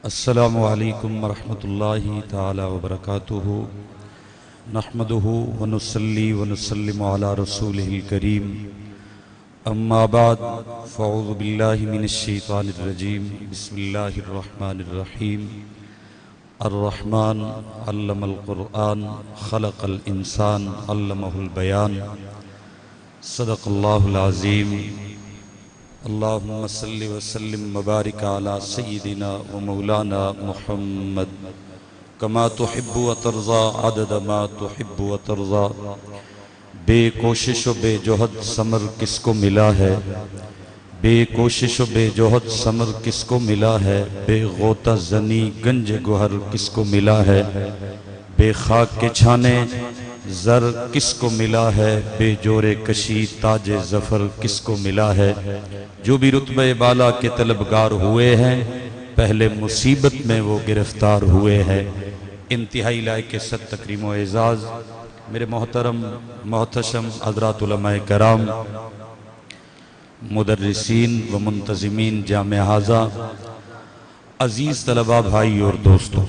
السلام علیکم ورحمۃ اللہ تعالی وبرکاتہ نحمدہ ونصلی ونسلم علی رسولہ الکریم اما بعد فاعوذ باللہ من الشیطان الرجیم بسم اللہ الرحمن الرحیم الرحمن علم القرآن خلق الانسان علمہ البیان صدق اللہ العظیم اللہم صلی وسلم مبارک علی سیدنا و مولانا محمد کما تحب و ترضا عدد ما تحب و ترضا۔ بے کوشش و بے جہد ثمر کس کو ملا ہے، بے کوشش و بے جہد ثمر کس کو ملا ہے، بے غوطہ زنی گنج گوہر کس کو ملا ہے، بے خاک کے چھانے زر کس کو ملا ہے، بے جورے کشی تاج ظفر کس کو ملا ہے۔ جو بھی رتبہ بالا کے طلبگار ہوئے ہیں پہلے مصیبت میں وہ گرفتار ہوئے ہیں۔ انتہائی لائق صد تکریم و اعزاز میرے محترم محتشم حضرات علماء کرام، مدرسین و منتظمین جامع ہازہ، عزیز طلبہ بھائی اور دوستوں،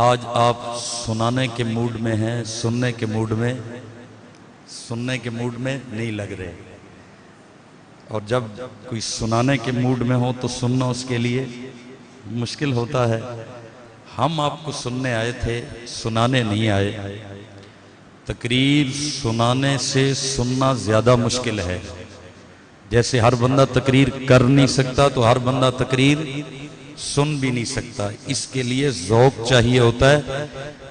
آج آپ سنانے کے موڈ میں ہیں، سننے کے موڈ میں نہیں لگ رہے، اور جب کوئی سنانے کے موڈ میں ہو تو سننا اس کے لیے مشکل ہوتا ہے۔ ہم آپ کو سننے آئے تھے، سنانے نہیں آئے۔ تقریر سنانے سے سننا زیادہ مشکل ہے۔ جیسے ہر بندہ تقریر کر نہیں سکتا تو ہر بندہ تقریر سن بھی نہیں سکتا، اس کے لیے ذوق چاہیے ہوتا ہے۔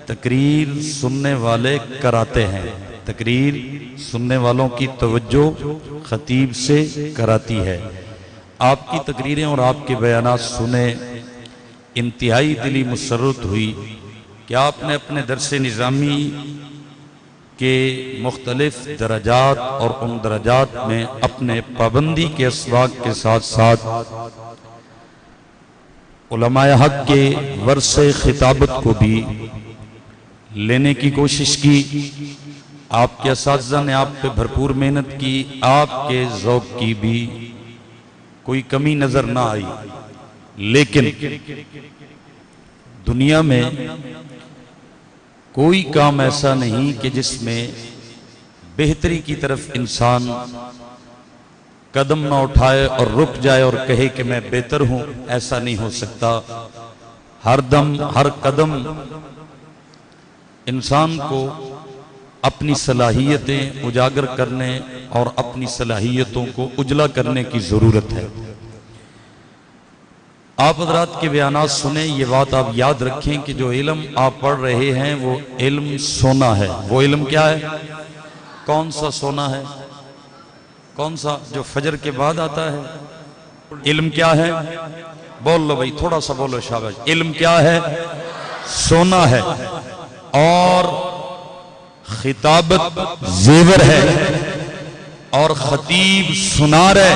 تقریر سننے والے کراتے ہیں، تقریر سننے والوں کی توجہ خطیب سے کراتی ہے۔ آپ کی تقریریں اور آپ کے بیانات سنے انتہائی دلی مسرت ہوئی کہ آپ نے اپنے درس نظامی کے مختلف درجات اور ان درجات میں اپنے پابندی کے اسباق کے ساتھ ساتھ علماء حق کے ورثہ خطابت کو بھی لینے کی کوشش کی۔ آپ کے اساتذہ نے آپ پہ بھرپور محنت کی، آپ کے ذوق کی بھی کوئی کمی نظر نہ آئی، لیکن دنیا میں کوئی کام ایسا نہیں کہ جس میں بہتری کی طرف انسان قدم نہ اٹھائے اور رک جائے اور کہے کہ میں بہتر ہوں، ایسا نہیں ہو سکتا۔ ہر دم ہر قدم انسان کو اپنی صلاحیتیں اجاگر کرنے اور اپنی صلاحیتوں کو اجلا کرنے کی ضرورت ہے۔ آپ حضرات کے بیانات سنیں، یہ بات آپ یاد رکھیں کہ جو علم آپ پڑھ رہے ہیں وہ علم سونا ہے۔ وہ علم کیا ہے؟ کون سا سونا ہے؟ کون سا؟ جو فجر کے بعد آتا ہے۔ علم کیا ہے؟ بول لو بھائی، تھوڑا سا بولو شاباش۔ علم کیا ہے؟ سونا ہے، اور خطابت زیور ہے، اور خطیب سنار ہے۔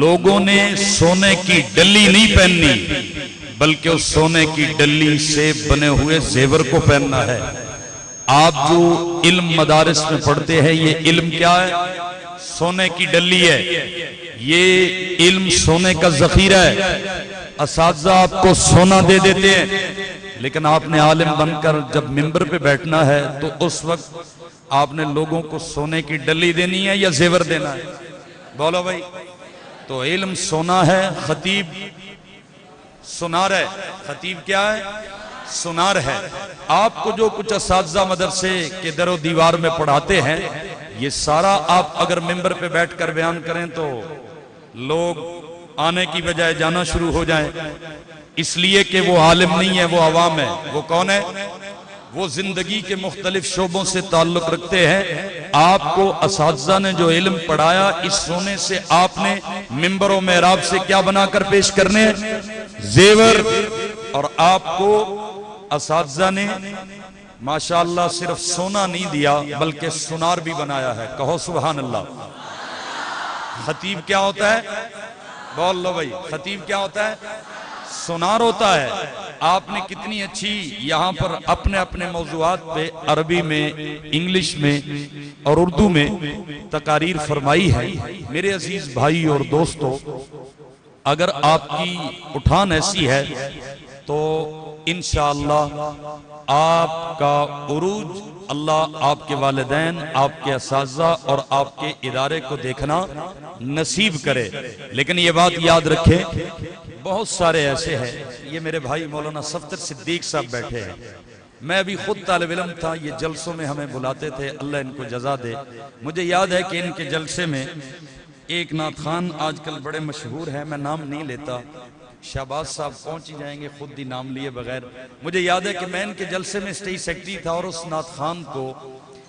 لوگوں نے سونے کی ڈلی نہیں پہننی بلکہ اس سونے کی ڈلی سے بنے ہوئے زیور کو پہننا ہے۔ آپ جو علم مدارس میں پڑھتے ہیں یہ علم کیا ہے؟ سونے کی ڈلی ہے، یہ علم سونے کا ذخیرہ ہے۔ اساتذہ آپ کو سونا دے دیتے ہیں، لیکن آپ نے عالم بن کر جب منبر پہ بیٹھنا ہے تو اس وقت آپ نے لوگوں کو سونے کی ڈلی دینی ہے یا زیور دینا ہے؟ بولو بھائی۔ تو علم سونا ہے، خطیب سنار ہے۔ خطیب کیا ہے؟ سنار ہے۔ آپ کو جو کچھ اساتذہ مدرسے کے در و دیوار میں پڑھاتے ہیں یہ سارا آپ اگر منبر پہ بیٹھ کر بیان کریں تو لوگ آنے کی بجائے جانا شروع ہو جائیں، اس لیے کہ وہ عالم نہیں ہے، وہ عوام ہے۔ وہ کون ہے؟ وہ زندگی کے مختلف شعبوں سے تعلق رکھتے ہیں۔ آپ کو اساتذہ نے جو علم پڑھایا اس سونے سے آپ نے منبر و محراب سے کیا بنا کر پیش کرنے؟ زیور۔ اور آپ کو اساتذہ نے ماشاءاللہ صرف سونا نہیں دیا بلکہ سنار بھی بنایا ہے۔ کہو سبحان اللہ۔ خطیب کیا ہوتا ہے؟ بول لو بھائی، خطیب کیا ہوتا ہے؟ سنار ہوتا ہے۔ آپ نے کتنی اچھی یہاں پر اپنے اپنے موضوعات پہ عربی میں، انگلش میں اور اردو میں تقاریر فرمائی ہے۔ میرے عزیز بھائی اور دوستو، اگر آپ کی اٹھان ایسی ہے تو انشاءاللہ آپ کا عروج اللہ آپ کے والدین، آپ کے اساتذہ اور آپ کے ادارے کو دیکھنا نصیب کرے۔ لیکن یہ بات یاد رکھیں، بہت سارے ایسے ہیں، یہ میرے بھائی مولانا صفدر صدیق صاحب بیٹھے ہیں، میں ابھی خود طالب علم تھا، یہ جلسوں میں ہمیں بلاتے تھے، اللہ ان کو جزا دے۔ مجھے یاد ہے کہ ان کے جلسے میں ایک نعت خان آج کل بڑے مشہور ہیں، میں نام نہیں لیتا، شہباز صاحب پہنچ ہی جائیں گے خود ہی نام لیے بغیر۔ مجھے یاد ہے کہ میں ان کے جلسے میں اسٹیج سیکرٹری تھا، اور اس نعت خان کو،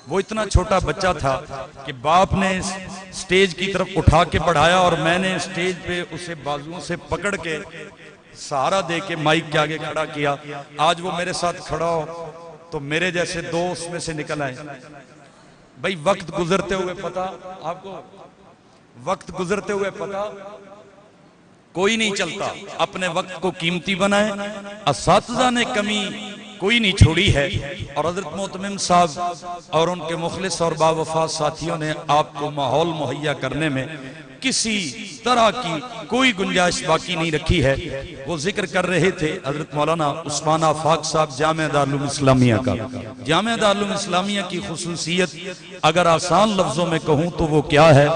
وہ اتنا چھوٹا بچہ تھا کہ باپ نے اسٹیج کی طرف اٹھا کے بڑھایا، اور میں نے اسٹیج پہ اسے بازوؤں سے پکڑ کے سہارا دے کے مائک کے آگے کھڑا کیا۔ آج وہ میرے ساتھ کھڑا ہو تو میرے جیسے دو اس میں سے نکل آئے۔ بھائی وقت گزرتے ہوئے پتا آپ کو، وقت گزرتے ہوئے پتا کوئی نہیں چلتا، اپنے وقت کو قیمتی بنائیں۔ اساتذہ نے کمی کوئی نہیں چھوڑی ہے، اور حضرت محتمم صاحب اور ان کے مخلص اور باوفا ساتھیوں نے آپ کو ماحول مہیا کرنے میں کسی طرح کی کوئی گنجائش باقی نہیں رکھی ہے۔ وہ ذکر کر رہے تھے حضرت مولانا عثمان آفاق صاحب جامعہ دارالعلوم اسلامیہ کا۔ جامعہ دارالعلوم اسلامیہ کی خصوصیت اگر آسان لفظوں میں کہوں تو وہ کیا ہے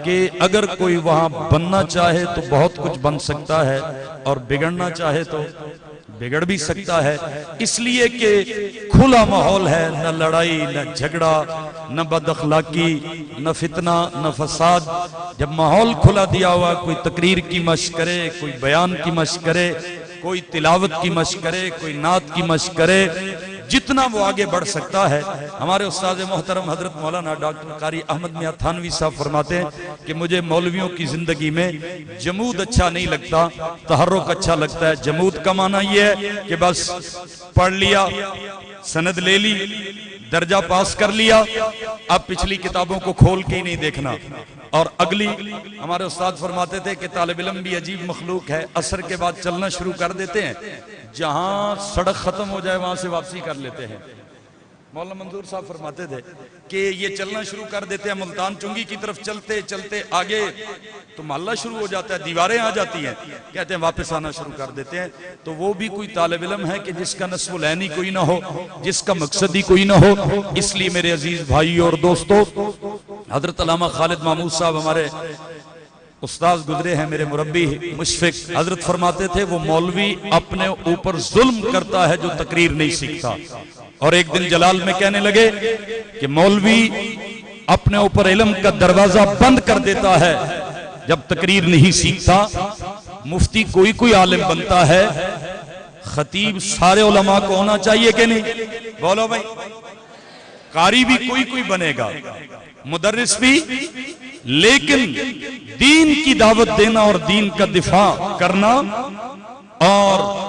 کہ اگر کوئی وہاں بننا چاہے تو بہت کچھ بن سکتا ہے، اور بگڑنا چاہے تو بگڑ بھی سکتا ہے، اس لیے کہ کھلا ماحول ہے، نہ لڑائی، نہ جھگڑا، نہ بد اخلاقی، نہ فتنہ، نہ فساد۔ جب ماحول کھلا دیا ہوا، کوئی تقریر کی مشق کرے، کوئی بیان کی مشق کرے، کوئی تلاوت کی مشق کرے، کوئی نعت کی مشق کرے، جتنا وہ آگے بڑھ سکتا ہے۔ ہمارے استاد محترم حضرت مولانا ڈاکٹر قاری احمد میاں تھانوی صاحب فرماتے ہیں کہ مجھے مولویوں کی زندگی میں جمود اچھا نہیں لگتا، تحرک اچھا لگتا ہے۔ جمود کا معنی یہ ہے کہ بس پڑھ لیا، سند لے لی، درجہ پاس کر لیا، اب پچھلی کتابوں کو کھول کے ہی نہیں دیکھنا، اور اگلی۔ ہمارے استاد فرماتے تھے کہ طالب علم بھی عجیب مخلوق ہے، عصر کے بعد چلنا شروع کر دیتے ہیں، جہاں سڑک ختم ہو جائے وہاں سے واپسی کر لیتے ہیں۔ مولانا منظور صاحب فرماتے تھے کہ یہ چلنا شروع کر دیتے ہیں، ملتان چنگی کی طرف چلتے چلتے آگے تو محلہ شروع ہو جاتا ہے، دیواریں آ جاتی ہیں، کہتے ہیں واپس آنا شروع کر دیتے ہیں۔ تو وہ بھی کوئی طالب علم ہے کہ جس کا نصب العین ہی کوئی نہ ہو، جس کا مقصد ہی کوئی نہ ہو۔ اس لیے میرے عزیز بھائی اور دوستو، حضرت علامہ خالد محمود صاحب ہمارے استاذ گزرے ہیں، میرے مربی مشفق، حضرت فرماتے تھے وہ مولوی اپنے اوپر ظلم کرتا ہے جو تقریر نہیں سیکھتا۔ اور ایک دن جلال میں کہنے لگے کہ مولوی اپنے اوپر علم کا دروازہ بند کر دیتا ہے جب تقریر نہیں سیکھتا۔ مفتی کوئی کوئی عالم بنتا ہے، خطیب سارے علماء کو ہونا چاہیے کہ نہیں؟ بولو بھائی، قاری بھی کوئی کوئی بنے گا، مدرس بھی، لیکن دین کی دعوت دینا اور دین کا دفاع کرنا اور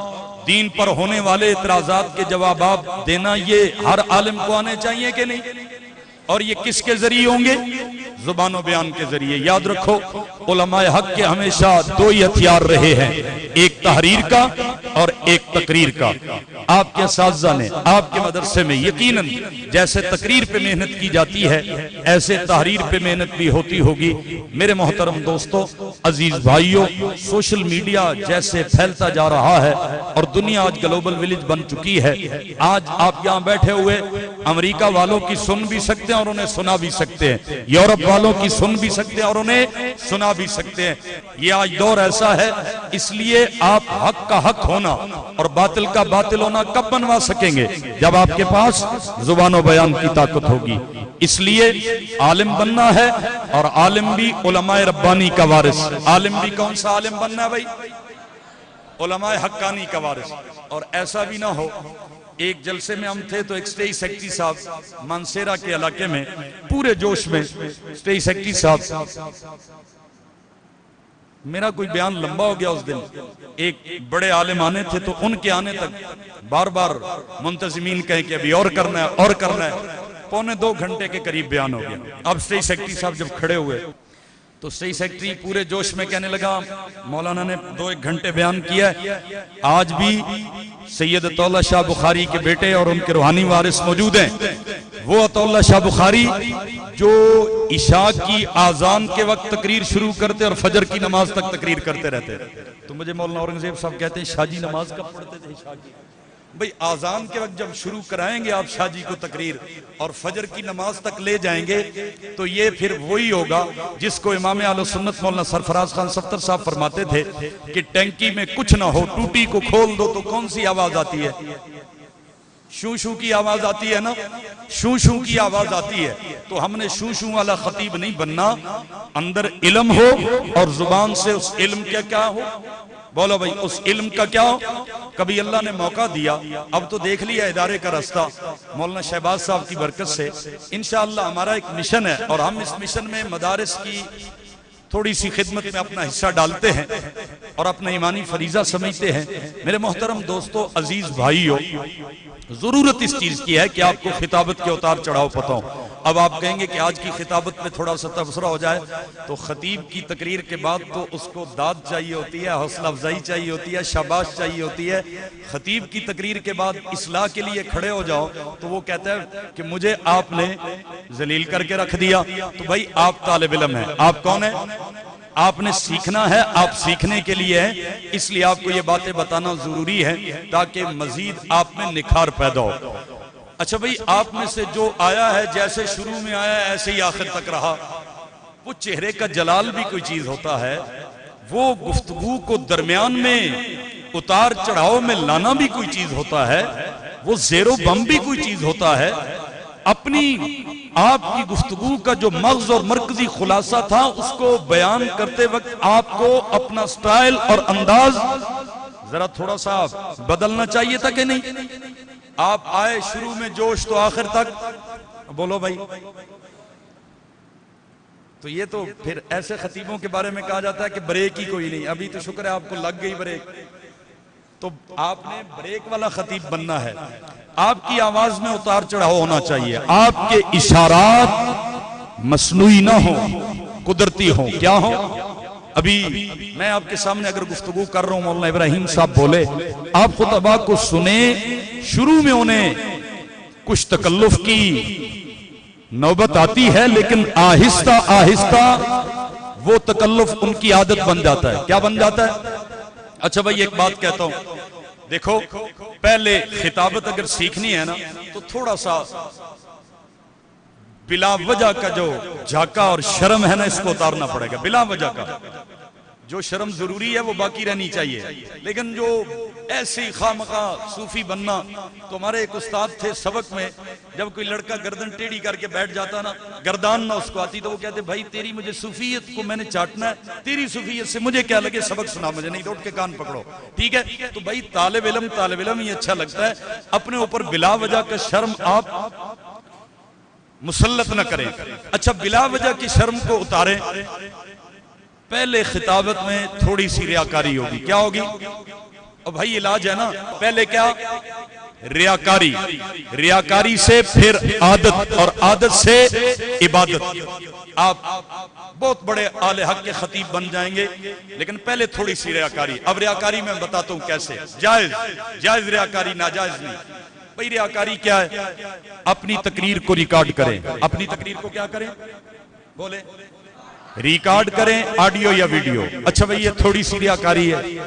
دین پر ہونے والے اعتراضات کے جوابات دینا، یہ ہر عالم کو آنے چاہیے کہ نہیں؟ اور یہ کس کے ذریعے ہوں گے؟ زبان و بیان کے ذریعے۔ یاد رکھو علماء حق کے ہمیشہ دو ہی ہتھیار رہے ہیں، ایک تحریر کا اور ایک تقریر کا۔ آپ کے اساتذہ نے آپ کے مدرسے میں یقیناً جیسے تقریر پہ محنت کی جاتی ہے ایسے تحریر پہ محنت بھی ہوتی ہوگی۔ میرے محترم دوستو، عزیز بھائیوں، سوشل میڈیا جیسے پھیلتا جا رہا ہے اور دنیا آج گلوبل ویلیج بن چکی ہے، آج آپ یہاں بیٹھے ہوئے امریکہ والوں کی سن بھی سکتے ہیں اور انہیں سنا بھی سکتے ہیں، یورپ والوں کی سن بھی سکتے ہیں اور انہیں سنا بھی سکتے ہیں۔ یہ آج دور ایسا ہے، اس لیے آپ حق کا حق ہونا اور باطل کا باطل ہونا کب بنوا سکیں گے؟ جب آپ کے پاس زبان و بیان کی طاقت ہوگی۔ اس لیے عالم بننا ہے، اور عالم بھی علماء ربانی کا وارث۔ عالم بھی کون سا عالم بننا ہے بھائی؟ علماء حقانی کا وارث۔ اور ایسا بھی نہ ہو، ایک جلسے میں ہم تھے تو ایک اسٹیج سیکرٹری صاحب مانسیرا کے علاقے میں پورے جوش میں، اسٹیج سیکرٹری صاحب، میرا کوئی بیان لمبا ہو گیا اس دن، ایک بڑے عالم آنے تھے تو ان کے آنے تک بار بار منتظمین کہیں کہ ابھی اور کرنا ہے اور کرنا ہے، پونے 2 گھنٹے کے قریب بیان ہو گیا۔ اب اسٹیج سیکرٹری صاحب جب کھڑے ہوئے تو اسٹیج سیکرٹری پورے جوش میں کہنے لگا مولانا نے 2-1 گھنٹے بیان کیا ہے، آج بھی سید طولہ شاہ بخاری کے بیٹے اور ان کے روحانی وارث موجود ہیں، وہ عطا اللہ شاہ بخاری جو عشاء کی آذان کے وقت تقریر شروع کرتے اور فجر کی نماز تک تقریر کرتے رہتے. تو مجھے مولانا اورنگزیب صاحب کہتے ہیں شاہ جی نماز کب پڑھتے تھے عشاء کی؟ بھئی آذان کے وقت جب شروع کرائیں گے آپ شاہ جی کو تقریر اور فجر کی نماز تک لے جائیں گے تو یہ پھر وہی ہوگا جس کو امام اہل سنت مولانا سرفراز خان صفتر صاحب فرماتے تھے کہ ٹینکی میں کچھ نہ ہو، ٹوٹی کو کھول دو تو کون سی آواز آتی ہے؟ شو شو کی آواز آتی ہے نا، شو شو کی آواز آتی ہے. تو ہم نے شو شو والا خطیب نہیں بننا، اندر علم ہو اور زبان سے اس علم کا کیا ہو، بولو بھائی اس علم کا کیا ہو. کبھی اللہ نے موقع دیا، اب تو دیکھ لیا ادارے کا رستہ مولانا شہباز صاحب کی برکت سے انشاءاللہ ہمارا ایک مشن ہے اور ہم اس مشن میں مدارس کی تھوڑی سی خدمت میں اپنا حصہ ڈالتے ہیں اور اپنا ایمانی فریضہ سمجھتے ہیں. میرے محترم دوستو، عزیز بھائیو، ضرورت اس چیز کی ہے کہ آپ کو خطابت کے اتار چڑھاؤ پتہ ہو. اب آپ کہیں گے کہ آج کی خطابت میں تھوڑا سا تبصرہ ہو جائے، تو خطیب کی تقریر کے بعد تو اس کو داد چاہیے ہوتی ہے، حوصلہ افزائی چاہیے ہوتی ہے، شاباش چاہیے ہوتی ہے. خطیب کی تقریر کے بعد اصلاح کے لیے کھڑے ہو جاؤ تو وہ کہتا ہے کہ مجھے آپ نے ذلیل کر کے رکھ دیا. تو بھائی آپ طالب علم ہیں، آپ کون ہیں؟ آپ نے سیکھنا ہے، آپ سیکھنے کے لیے ہیں، اس لیے آپ کو یہ باتیں بتانا ضروری ہے تاکہ مزید آپ میں نکھار پیدا ہو. اچھا بھئی، آپ میں سے جو آیا ہے جیسے شروع میں آیا ہے ایسے ہی آخر تک رہا. وہ چہرے کا جلال بھی کوئی چیز ہوتا ہے، وہ گفتگو کو درمیان میں اتار چڑھاؤ میں لانا بھی کوئی چیز ہوتا ہے، وہ زیر و بم بھی کوئی چیز ہوتا ہے. اپنی آپ کی گفتگو کا جو مغز اور مرکزی خلاصہ تھا اس کو بیان کرتے وقت آپ کو اپنا سٹائل اور انداز ذرا تھوڑا سا بدلنا چاہیے تھا کہ نہیں؟ آپ آئے شروع میں جوش تو آخر تک بولو بھائی. تو یہ تو پھر ایسے خطیبوں کے بارے میں کہا جاتا ہے کہ بریک ہی کوئی نہیں. ابھی تو شکر ہے آپ کو لگ گئی بریک. تو آپ نے بریک والا خطیب بننا ہے. آپ کی آواز میں اتار چڑھاؤ ہونا چاہیے، آپ کے اشارات مصنوعی نہ ہوں، قدرتی ہوں. کیا ہوں؟ ابھی میں آپ کے سامنے اگر گفتگو کر رہا ہوں، مولانا ابراہیم صاحب بولے، آپ خطبہ کو سنیں، شروع میں انہیں کچھ تکلف کی نوبت آتی ہے لیکن آہستہ آہستہ وہ تکلف ان کی عادت بن جاتا ہے. کیا بن جاتا ہے؟ اچھا بھائی ایک بات کہتا ہوں، دیکھو پہلے خطابت اگر سیکھنی ہے نا تو تھوڑا سا بلا وجہ کا جو جھاکا اور شرم ہے نا اس کو اتارنا پڑے گا. بلا وجہ کا جو شرم ضروری ہے وہ باقی رہنی چاہیے، لیکن جو ایسی خامخواہ صوفی بننا. تو ہمارے ایک استاد تھے سبق میں، جب کوئی لڑکا گردن ٹیڑھی کر کے بیٹھ جاتا نا، گردان نہ اس کو آتی، تو وہ کہتے بھائی تیری مجھے صوفیت کو میں نے چاٹنا ہے، تیری صوفیت سے مجھے کیا لگے، سبق سنا مجھے نہیں، تو اٹھ کے کان پکڑو. ٹھیک ہے؟ تو بھائی طالب علم ہی اچھا لگتا ہے. اپنے اوپر بلا وجہ کا شرم آپ مسلط نہ کریں. اچھا بلا وجہ کی شرم کو اتاریں. پہلے خطابت میں تھوڑی سی ریاکاری ہوگی. کیا ہوگی؟ اور بھائی علاج ہے نا، پہلے کیا؟ ریاکاری، ریاکاری سے پھر عادت اور عادت سے عبادت. آپ بہت بڑے اعلی حق کے خطیب بن جائیں گے لیکن پہلے تھوڑی سی ریاکاری. اب ریاکاری میں بتاتا ہوں کیسے. جائز ریاکاری، ناجائز نہیں. بھئی ریاکاری کیا ہے؟ اپنی تقریر کو ریکارڈ کریں. اپنی تقریر کو کیا کریں؟ بولے ریکارڈ کریں، آڈیو یا ویڈیو. اچھا بھئی یہ تھوڑی سی ریاکاری ہے.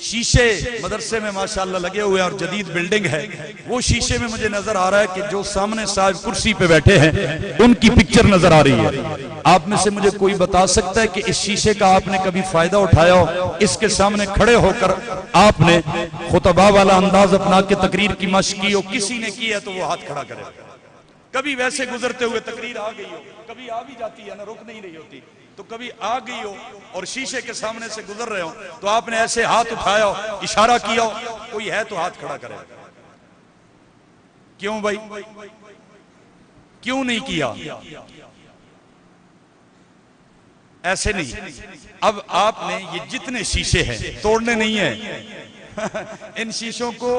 شیشے مدرسے میں ماشاءاللہ لگے ہوئے اور جدید بلڈنگ ہے، وہ شیشے میں مجھے نظر آ رہا ہے کہ جو سامنے صاحب کرسی پہ بیٹھے ہیں ان کی پکچر نظر آ رہی ہے. آپ میں سے مجھے کوئی بتا سکتا ہے کہ اس شیشے کا آپ نے کبھی فائدہ اٹھایا ہو؟ اس کے سامنے کھڑے ہو کر آپ نے خطبہ والا انداز اپنا کے تقریر کی مشق کی ہو؟ کسی نے کی ہے تو وہ ہاتھ کھڑا کرے. کبھی ویسے گزرتے ہوئے تقریر آ گئی ہو، کبھی آ بھی جاتی ہے نا، رک نہیں رہی ہوتی، تو کبھی آ گئی ہو اور شیشے کے سامنے سے گزر رہے ہو تو آپ نے ایسے ہاتھ اٹھایا ہو، اشارہ کیا ہو، کوئی ہے تو ہاتھ کھڑا کرے. کیوں بھائی؟ کیوں نہیں کیا؟ ایسے نہیں. اب آپ نے یہ جتنے شیشے ہیں توڑنے نہیں ہیں، ان شیشوں کو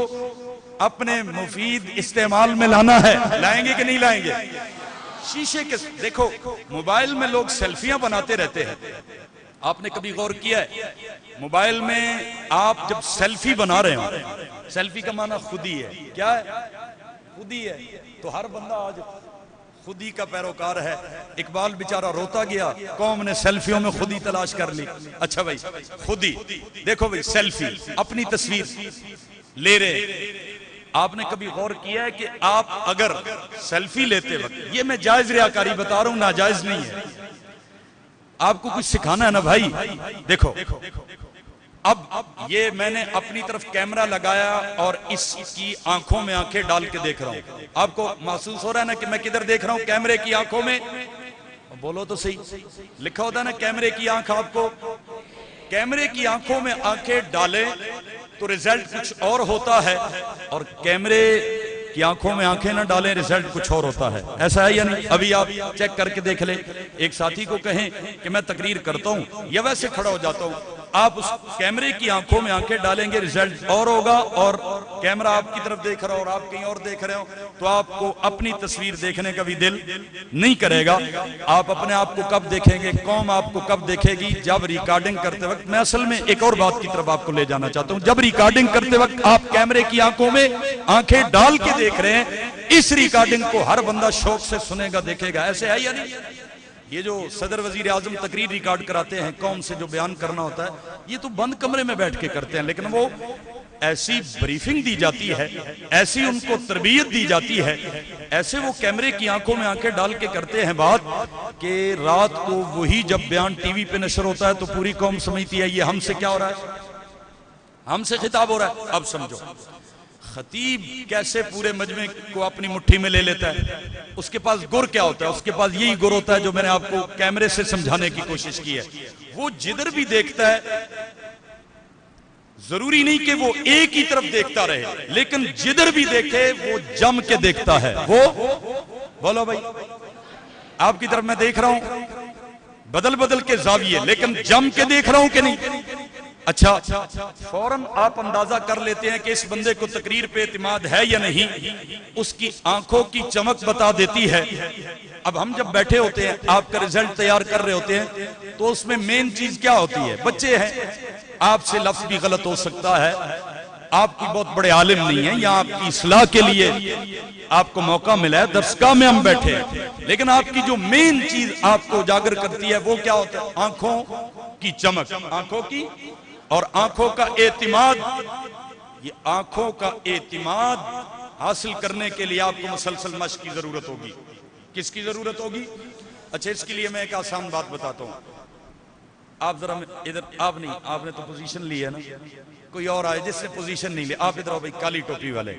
اپنے مفید استعمال میں لانا ہے. لائیں گے کہ نہیں لائیں گے؟ شیشے کے دیکھو موبائل میں لوگ سیلفیاں بناتے رہتے ہیں. آپ نے کبھی غور کیا ہے موبائل میں آپ جب سیلفی بنا رہے ہوں، سیلفی کا معنی خود ہی ہے. کیا ہے؟ خود ہی ہے. تو ہر بندہ آج خود ہی کا پیروکار ہے. اقبال بیچارہ روتا گیا, قوم نے سیلفیوں میں خود ہی تلاش کر لی. اچھا بھائی خود ہی دیکھو بھائی, سیلفی اپنی تصویر لے رہے. آپ نے کبھی غور کیا ہے کہ آپ اگر سیلفی لیتے وقت, یہ میں جائز ریاکاری بتا رہا ہوں, ناجائز نہیں ہے, آپ کو کچھ سکھانا ہے نا بھائی. دیکھو اب یہ میں نے اپنی طرف کیمرہ لگایا اور اس کی آنکھوں میں آنکھیں ڈال کے دیکھ رہا ہوں. آپ کو محسوس ہو رہا ہے نا کہ میں کدھر دیکھ رہا ہوں؟ کیمرے کی آنکھوں میں. بولو تو صحیح, لکھا ہوتا ہے نا کیمرے کی آنکھ. آپ کو کیمرے کی آنکھوں میں آنکھیں ڈالیں تو ریزلٹ کچھ اور ہوتا ہے, اور کیمرے کی آنکھوں میں آنکھیں نہ ڈالیں ریزلٹ کچھ اور ہوتا ہے. ایسا ہے یا نہیں؟ ابھی آپ چیک کر کے دیکھ لیں. ایک ساتھی کو کہیں کہ میں تقریر کرتا ہوں یا ویسے کھڑا ہو جاتا ہوں, آپ اس کیمرے کی آنکھوں میں آنکھیں ڈالیں گے ریزلٹ اور ہوگا, اور کیمرہ آپ کی طرف دیکھ رہا ہو اور آپ کہیں اور دیکھ رہے ہو تو آپ کو اپنی تصویر دیکھنے کا بھی دل نہیں کرے گا. آپ اپنے آپ کو کب دیکھیں گے؟ قوم آپ کو کب دیکھے گی؟ جب ریکارڈنگ کرتے وقت. میں اصل میں ایک اور بات کی طرف آپ کو لے جانا چاہتا ہوں. جب ریکارڈنگ کرتے وقت آپ کیمرے کی آنکھوں میں آنکھیں ڈال کے دیکھ رہے ہیں, اس ریکارڈنگ کو ہر بندہ شوق سے سنے گا, دیکھے گا. ایسے ہے یا نہیں؟ یہ جو صدر وزیر اعظم تقریر ریکارڈ کراتے ہیں, قوم سے جو بیان کرنا ہوتا ہے, یہ تو بند کمرے میں بیٹھ کے کرتے ہیں, لیکن وہ ایسی بریفنگ دی جاتی ہے, ایسی ان کو تربیت دی جاتی ہے, ایسے وہ کیمرے کی آنکھوں میں آنکھیں ڈال کے کرتے ہیں بات کہ رات کو وہی جب بیان ٹی وی پہ نشر ہوتا ہے تو پوری قوم سمجھتی ہے یہ ہم سے کیا ہو رہا ہے, ہم سے خطاب ہو رہا ہے. اب سمجھو خطیب کیسے پورے مجمع کو اپنی مٹھی میں لے لیتا ہے. اس کے پاس گر کیا ہوتا ہے؟ اس کے پاس یہی گر ہوتا ہے جو میں نے آپ کو کیمرے سے سمجھانے کی کوشش کی ہے. وہ جدھر بھی دیکھتا ہے, ضروری نہیں کہ وہ ایک ہی طرف دیکھتا رہے, لیکن جدھر بھی دیکھے وہ جم کے دیکھتا ہے. وہ بولو بھائی, آپ کی طرف میں دیکھ رہا ہوں بدل بدل کے زاویے, لیکن جم کے دیکھ رہا ہوں کہ نہیں؟ اچھا فوراً آپ اندازہ کر لیتے ہیں کہ اس بندے کو تقریر پہ اعتماد ہے یا نہیں. اس کی آنکھوں کی چمک بتا دیتی ہے. اب ہم جب بیٹھے ہوتے ہیں, آپ کا ریزلٹ تیار کر رہے ہوتے ہیں, تو اس میں مین چیز کیا ہوتی ہے؟ بچے ہیں, آپ سے لفظ بھی غلط ہو سکتا ہے, آپ کی بہت بڑے عالم نہیں ہیں, یا آپ کی اصلاح کے لیے آپ کو موقع ملا ہے, درسگاہ میں ہم بیٹھے ہیں, لیکن آپ کی جو مین چیز آپ کو اجاگر کرتی ہے وہ کیا ہوتا ہے؟ آنکھوں کی چمک, آنکھوں کی اور آنکھوں کا اعتماد. یہ آنکھوں کا اعتماد حاصل کرنے کے لیے آپ کو مسلسل مشق کی ضرورت ہوگی. کس کی ضرورت ہوگی؟ اچھا اس کے لیے میں ایک آسان بات بتاتا ہوں. آپ ذرا ادھر, آپ نہیں, آپ نے تو پوزیشن لی ہے نا, کوئی اور آئے جس نے پوزیشن نہیں لی. آپ ادھر آؤ بھائی, کالی ٹوپی والے.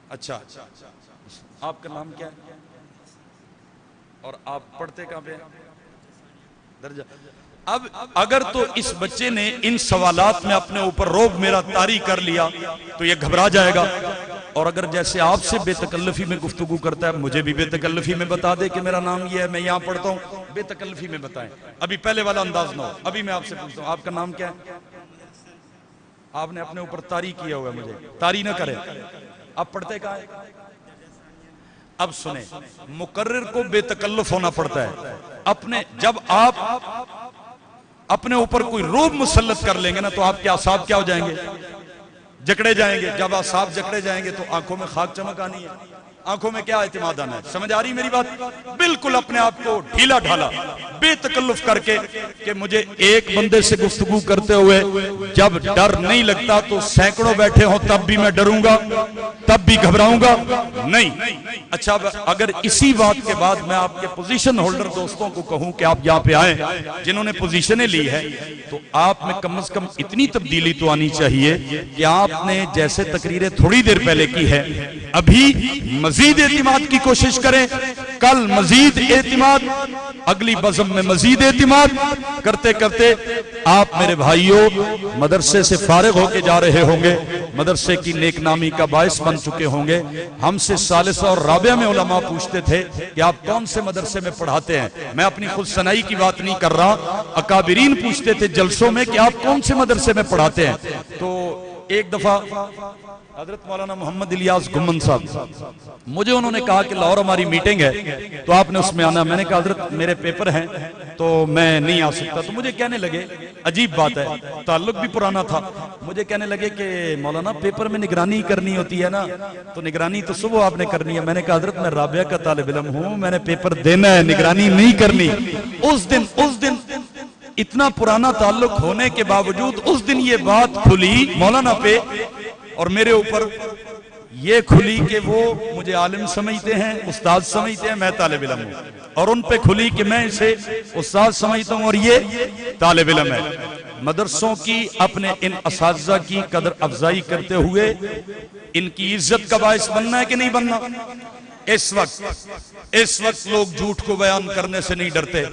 اچھا آپ کا نام کیا ہے اور آپ پڑھتے کہاں پہ درجہ؟ اب اگر تو اس بچے نے ان سوالات میں اپنے اوپر روب میرا طاری کر لیا تو یہ گھبرا جائے گا, اور اگر جیسے آپ سے بے تکلفی میں گفتگو کرتا ہے, مجھے بھی بے تکلفی میں بتا دے کہ میرا نام یہ ہے, میں یہاں پڑھتا ہوں, بے تکلفی میں بتائیں. ابھی پہلے والا انداز نہ ہو. ابھی میں آپ سے پوچھتا ہوں آپ کا نام کیا ہے؟ آپ نے اپنے اوپر طاری کیا ہوا ہے, مجھے طاری نہ کرے. آپ پڑھتے کہاں ہے؟ اب سنیں, مقرر کو بے تکلف ہونا پڑتا ہے. جب آپ اپنے اوپر کوئی روب مسلط کر لیں گے نا, تو آپ کے اعصاب کیا ہو جائیں گے؟ جکڑے جائیں گے. جب اعصاب جکڑے جائیں گے تو آنکھوں میں خاک چمک آنی ہے, آنکھوں میں کیا اعتماد آنا ہے. سمجھ آ رہی میری بات؟ بالکل اپنے آپ کو ڈھیلا ڈھالا بے تکلف کر کے کہ مجھے ایک بندے سے گفتگو کرتے ہوئے جب ڈر نہیں لگتا تو سینکڑوں بیٹھے ہوں تب بھی میں ڈروں گا, تب بھی گھبراؤں گا نہیں. اچھا اگر اسی بات کے بعد میں آپ کے پوزیشن ہولڈر دوستوں کو کہوں کہ آپ یہاں پہ آئیں جنہوں نے پوزیشنیں لی ہے, تو آپ میں کم از کم اتنی تبدیلی تو آنی چاہیے کہ آپ نے جیسے تقریریں تھوڑی دیر پہلے کی ہے, ابھی مزید اعتماد کی کوشش کریں, کل مزید اعتماد, اگلی بزم میں مزید اعتماد کرتے کرتے آپ میرے بھائیوں مدرسے سے فارغ ہو کے جا رہے ہوں گے, مدرسے کی نیک نامی کا باعث بن چکے ہوں گے. ہم سے ثالثہ اور رابعہ میں علماء پوچھتے تھے کہ آپ کون سے مدرسے میں پڑھاتے ہیں. میں اپنی خود سنائی کی بات نہیں کر رہا, اکابرین پوچھتے تھے جلسوں میں کہ آپ کون سے مدرسے میں پڑھاتے ہیں. تو ایک دفعہ حضرت مولانا محمد الیاس گمن صاحب مجھے انہوں نے کہا کہ لاہور ہماری میٹنگ ہے تو آپ نے اس میں آنا. میں نے کہا حضرت میرے پیپر ہیں تو میں نہیں آ سکتا. تو مجھے کہنے لگے, عجیب بات ہے, تعلق بھی پرانا تھا, مجھے کہنے لگے کہ مولانا پیپر میں نگرانی کرنی ہوتی ہے نا, تو نگرانی تو صبح آپ نے کرنی ہے. میں نے کہا حضرت میں رابعہ کا طالب علم ہوں, میں نے پیپر دینا ہے, نگرانی نہیں کرنی. اس دن اتنا پرانا تعلق ہونے کے باوجود اس دن یہ بات کھلی مولانا پہ اور میرے اوپر, یہ کھلی کہ وہ مجھے عالم سمجھتے ہیں, استاد سمجھتے ہیں, میں طالب علم ہوں, اور ان پہ کھلی کہ میں اسے استاد سمجھتا ہوں اور یہ طالب علم ہے. مدرسوں کی اپنے ان اساتذہ کی قدر افزائی کرتے ہوئے ان کی عزت کا باعث بننا ہے کہ نہیں بننا. اس وقت لوگ جھوٹ کو بیان کرنے سے نہیں ڈرتے.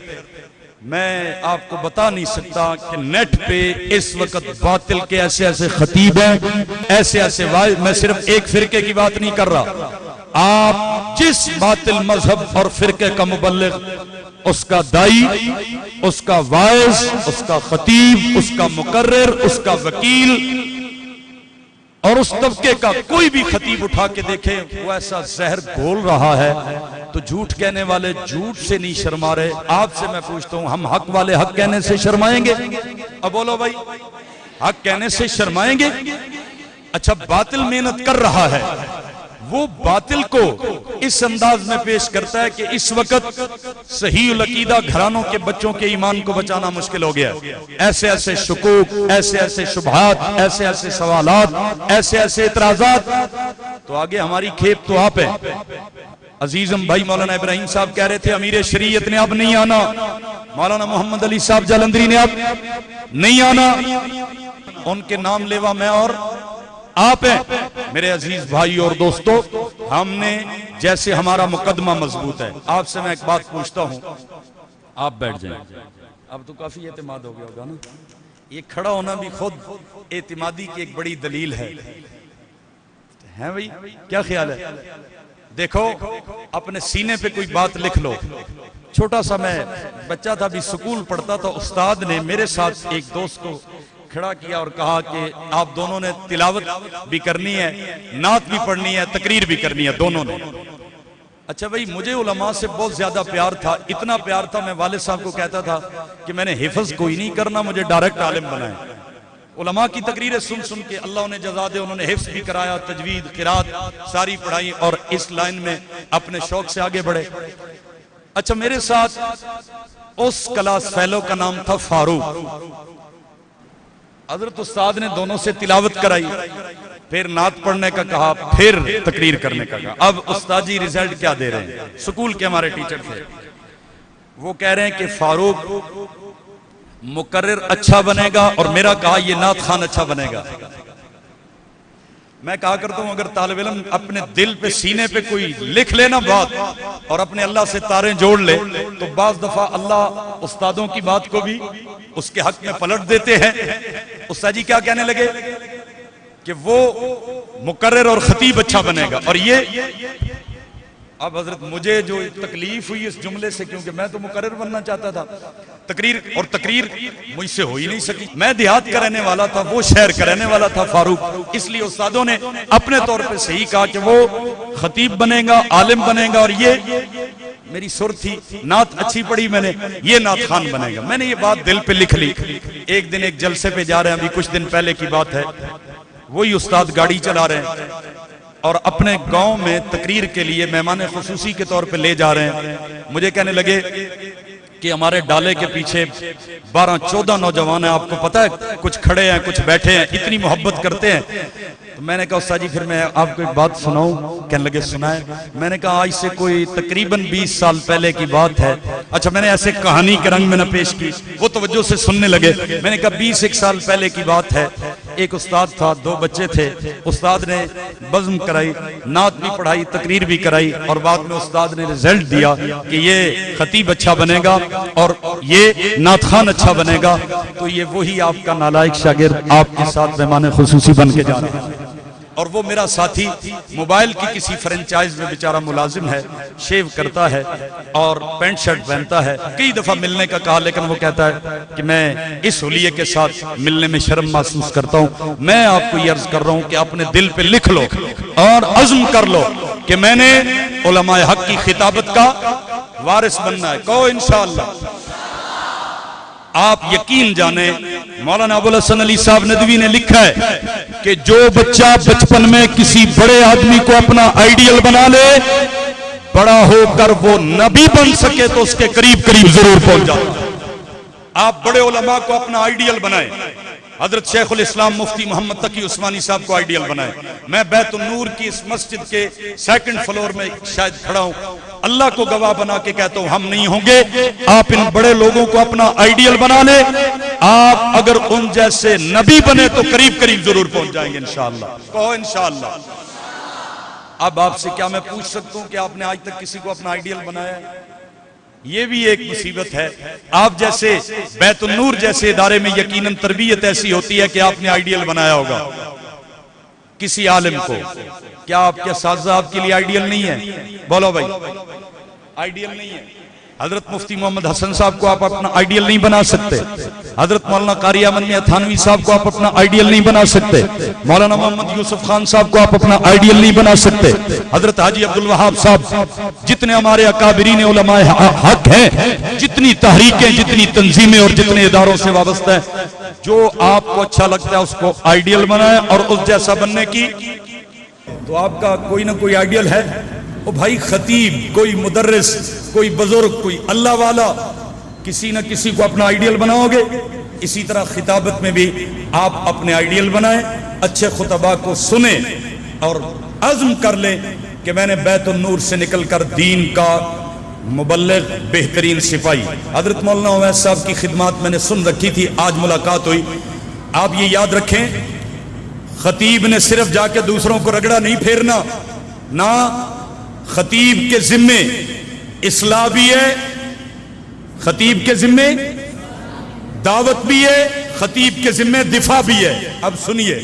میں آپ کو بتا نہیں سکتا کہ نیٹ پہ اس وقت باطل کے ایسے ایسے خطیب ہیں, ایسے میں صرف ایک فرقے کی بات نہیں کر رہا. آپ جس باطل مذہب اور فرقے کا مبلغ, اس کا دائی, اس کا واعظ, اس کا خطیب, اس کا مقرر, اس کا وکیل اور اس طبقے کا کوئی بھی خطیب اٹھا کے دیکھے وہ ایسا زہر گھول رہا ہے تو جھوٹ کہنے والے جھوٹ سے نہیں شرما رہے. آپ سے میں پوچھتا ہوں, ہم حق والے حق کہنے سے شرمائیں گے؟ اب بولو بھائی, حق کہنے سے شرمائیں گے؟ اچھا, باطل محنت کر رہا ہے, وہ باطل کو اس انداز میں پیش کرتا ہے کہ اس وقت صحیح العقیدہ گھرانوں کے بچوں کے ایمان کو بچانا مشکل ہو گیا. ایسے ایسے شکوک, ایسے ایسے شبہات, ایسے ایسے سوالات, ایسے ایسے اعتراضات. تو آگے ہماری کھیپ تو آپ ہے. عزیزم بھائی مولانا ابراہیم صاحب کہہ رہے تھے امیر شریعت نے اب نہیں آنا, مولانا محمد علی صاحب جالندری نے اب نہیں آنا. ان کے نام لیوا میں اور آپ ہیں. میرے عزیز بھائی اور دوستو, ہم نے جیسے ہمارا مقدمہ مضبوط ہے. آپ سے میں ایک بات پوچھتا ہوں, آپ بیٹھ جائیں. اب تو کافی اعتماد ہو گیا ہوگا نا, یہ کھڑا ہونا بھی خود اعتمادی کی ایک بڑی دلیل ہے بھائی, کیا خیال ہے؟ دیکھو اپنے سینے پہ کوئی بات لکھ لو. چھوٹا سا میں بچہ تھا, بھی سکول پڑھتا تھا, استاد نے میرے ساتھ ایک دوست کو کھڑا کیا اور کہا کہ آپ دونوں نے تلاوت بھی کرنی ہے, نعت بھی پڑھنی ہے, تقریر بھی کرنی ہے, دونوں نے. اچھا بھائی, مجھے علماء سے بہت زیادہ پیار تھا, اتنا پیار تھا میں والد صاحب کو کہتا تھا کہ میں نے حفظ کوئی نہیں کرنا, مجھے ڈائریکٹ عالم بنائے. علماء کی تقریریں سن کے اللہ انہیں جزا دے, انہوں نے حفظ بھی کرایا, تجوید, قرات ساری پڑھائی اور اس لائن میں اپنے شوق سے آگے بڑھے. اچھا, میرے ساتھ اس کلاس فیلو کا نام تھا فاروق. حضرت استاد نے دونوں سے تلاوت کرائی, پھر نعت پڑھنے کا کہا, پھر تقریر کرنے کا کہا. اب استاذی ریزلٹ کیا دے رہے ہیں؟ سکول کے ہمارے ٹیچر تھے, وہ کہہ رہے ہیں کہ فاروق مقرر اچھا بنے گا, اور میرا کہا یہ نعت خان اچھا بنے گا. میں کہا کرتا ہوں اگر طالب علم اپنے دل پہ, سینے پہ کوئی لکھ لینا بات اور اپنے اللہ سے تاریں جوڑ لے تو بعض دفعہ اللہ استادوں کی بات کو بھی اس کے حق میں پلٹ دیتے ہیں. استاد جی کیا کہنے لگے کہ وہ مقرر اور خطیب اچھا بنے گا, اور یہ اب حضرت مجھے جو تکلیف ہوئی اس جملے سے, کیونکہ میں تو مقرر بننا چاہتا تھا, تقریر مجھ سے ہو ہی نہیں سکی. میں دیہات کا رہنے والا تھا, وہ شہر کا رہنے والا تھا فاروق, اس لیے استادوں نے اپنے طور پہ صحیح کہا کہ وہ خطیب بنے گا, عالم بنے گا, اور یہ میری سر تھی, نعت اچھی پڑھی میں نے, یہ نعت خان بنے گا. میں نے یہ بات دل پہ لکھ لی. ایک دن ایک جلسے پہ جا رہے ہیں, ابھی کچھ دن پہلے کی بات ہے, وہی استاد گاڑی چلا رہے ہیں اور اپنے گاؤں میں تقریر کے لیے مہمان خصوصی کے طور پہ لے جا رہے ہیں. مجھے کہنے لگے کہ ہمارے ڈالے کے پیچھے 12-14 نوجوان ہیں, آپ کو پتہ ہے, کچھ کھڑے ہیں, کچھ بیٹھے ہیں, اتنی محبت کرتے ہیں. تو میں نے کہا استاد جی پھر میں آپ کو ایک بات سناؤں؟ کہنے لگے سنائے. میں نے کہا آج سے کوئی تقریباً 20 سال پہلے کی بات ہے. اچھا, میں نے ایسے کہانی کے رنگ میں نہ پیش کی, وہ توجہ سے سننے لگے. میں نے کہا 20-1 سال پہلے کی بات ہے, ایک استاد تھا, 2 بچے تھے. استاد نے بزم کرائی, نعت بھی پڑھائی, تقریر بھی کرائی, اور بعد میں استاد نے رزلٹ دیا کہ یہ خطیب اچھا بنے گا اور یہ نعت خان اچھا بنے گا. تو یہ وہی آپ کا نالائق شاگرد آپ کے ساتھ مہمان خصوصی بن کے جا رہا ہے. اور وہ میرا ساتھی موبائل کی کسی فرنچائز میں بیچارہ ملازم ہے، شیو کرتا ہے اور پینٹ شرٹ پہنتا ہے، کئی دفعہ ملنے کا کہا لیکن وہ کہتا ہے کہ میں اس حلیے کے ساتھ ملنے میں شرم محسوس کرتا ہوں۔ میں آپ کو یہ عرض کر رہا ہوں کہ اپنے دل پہ لکھ لو اور عزم کر لو کہ میں نے علماء حق کی خطابت کا وارث بننا ہے۔ کہو انشاءاللہ۔ آپ یقین جانیں مولانا ابوالحسن علی صاحب ندوی نے لکھا ہے کہ جو بچہ بچپن میں کسی بڑے آدمی کو اپنا آئیڈیل بنا لے، بڑا ہو کر وہ نبی بن سکے تو اس کے قریب قریب ضرور پہنچ جائے۔ آپ بڑے علماء کو اپنا آئیڈیل بنائیں۔ حضرت شیخ الاسلام مفتی محمد تقی عثمانی صاحب کو آئیڈیل بنائیں۔ میں بیت النور کی اس مسجد کے 2nd فلور میں شاید کھڑا ہوں، اللہ کو گواہ بنا کے کہتا ہوں ہم نہیں ہوں گے۔ آپ ان بڑے لوگوں کو اپنا آئیڈیل بنا لیں، آپ اگر ان جیسے نبی بنے تو قریب قریب ضرور پہنچ جائیں گے انشاءاللہ۔ کہو انشاءاللہ۔ اب آپ سے کیا میں پوچھ سکتا ہوں کہ آپ نے آج تک کسی کو اپنا آئیڈیل بنایا ہے؟ یہ بھی ایک مصیبت ہے۔ آپ جیسے بیت النور جیسے ادارے میں یقیناً تربیت ایسی ہوتی ہے کہ آپ نے آئیڈیل بنایا ہوگا کسی عالم کو۔ کیا آپ کے اساتذہ آپ کے لیے آئیڈیل نہیں ہے؟ بولو بھائی، آئیڈیل نہیں ہے؟ حضرت مفتی محمد حسن صاحب کو آپ اپنا آئیڈیل نہیں بنا سکتے، حضرت مولانا قاری احمد میاں تھانوی صاحب کو آپ اپنا آئیڈیل نہیں بنا سکتے، مولانا محمد یوسف خان صاحب کو آپ اپنا آئیڈیل نہیں بنا سکتے، حضرت حاجی عبدالوہاب صاحب، جتنے ہمارے اکابرین علماء حق ہیں، جتنی تحریکیں، جتنی تنظیمیں اور جتنے اداروں سے وابستہ ہیں، جو آپ کو اچھا لگتا ہے اس کو آئیڈیل بنائیں اور اس جیسا بننے کی تو آپ کا کوئی نہ کوئی آئیڈیل ہے۔ او بھائی خطیب، کوئی مدرس، کوئی بزرگ، کوئی اللہ والا، کسی نہ کسی کو اپنا آئیڈیل بناؤ گے۔ اسی طرح خطابت میں بھی آپ اپنے آئیڈیل بنائیں، اچھے خطباء کو سنیں اور عزم کر لیں کہ میں نے بیت النور سے نکل کر دین کا مبلغ بہترین سپاہی۔ حضرت مولانا اویس صاحب کی خدمات میں نے سن رکھی تھی، آج ملاقات ہوئی۔ آپ یہ یاد رکھیں، خطیب نے صرف جا کے دوسروں کو رگڑا نہیں پھیرنا، نہ خطیب کے ذمے اصلاح بھی ہے، خطیب کے ذمے دعوت بھی ہے، خطیب کے ذمے دفاع بھی ہے۔ اب سنیے،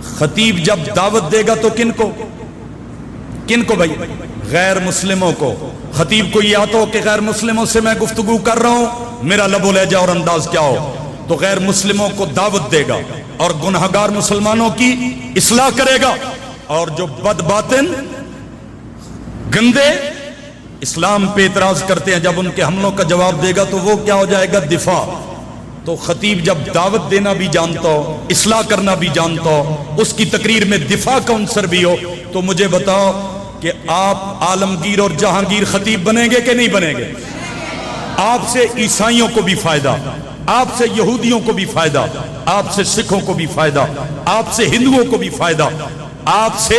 خطیب جب دعوت دے گا تو کن کو بھائی؟ غیر مسلموں کو۔ خطیب کو یہ آتا ہو کہ غیر مسلموں سے میں گفتگو کر رہا ہوں، میرا لب و لہجہ اور انداز کیا ہو، تو غیر مسلموں کو دعوت دے گا اور گنہگار مسلمانوں کی اصلاح کرے گا، اور جو بد باطن گندے اسلام پہ اعتراض کرتے ہیں جب ان کے حملوں کا جواب دے گا تو وہ کیا ہو جائے گا؟ دفاع۔ تو خطیب جب دعوت دینا بھی جانتا ہو، اصلاح کرنا بھی جانتا ہو، اس کی تقریر میں دفاع کا عنصر بھی ہو، تو مجھے بتاؤ کہ آپ عالمگیر اور جہانگیر خطیب بنیں گے کہ نہیں بنیں گے؟ آپ سے عیسائیوں کو بھی فائدہ، آپ سے یہودیوں کو بھی فائدہ، آپ سے سکھوں کو بھی فائدہ، آپ سے ہندوؤں کو بھی فائدہ، آپ سے